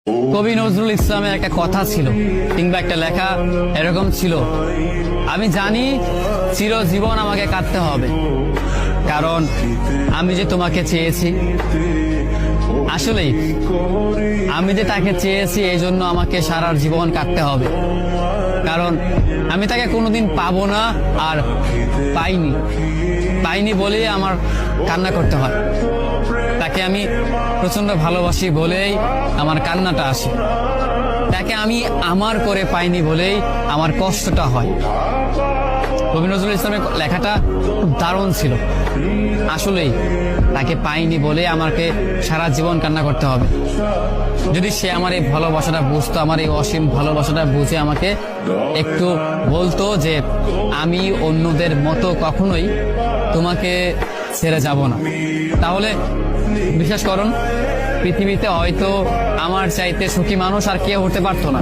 কবি নজরুল ইসলামের একটা কথা ছিল কিংবা একটা লেখা এরকম ছিল, আমি জানি চিরজীবন আমাকে কাঁদতে হবে, কারণ আমি যে তোমাকে চেয়েছি। আসলেই আমি যে তাকে চেয়েছি এই জন্য আমাকে সারা জীবন কাঁদতে হবে, কারণ আমি তাকে কোনোদিন পাবো না, আর পাইনি বলেই আমার কান্না করতে হয়। তাকে আমি প্রচন্ড ভালোবাসি বলেই আমার কান্নাটা আসে। তাকে আমি আমার করে পাইনি বলেই আমার কষ্টটা হয়। কবি নজরুল ইসলামের লেখাটা খুব দারুণ ছিল। আসলেই তাকে পাইনি বলে আমাকে সারা জীবন কান্না করতে হবে। যদি সে আমার এই ভালোবাসাটা বুঝতো, আমার এই অসীম ভালোবাসাটা বুঝে আমাকে একটু বলতো যে আমি অন্যদের মতো কখনোই তোমাকে ছেড়ে যাব না, তাহলে বিশ্বাস করুন পৃথিবীতে হয়তো আমার চাইতে সুখী মানুষ আর কেউ হতে পারতো না।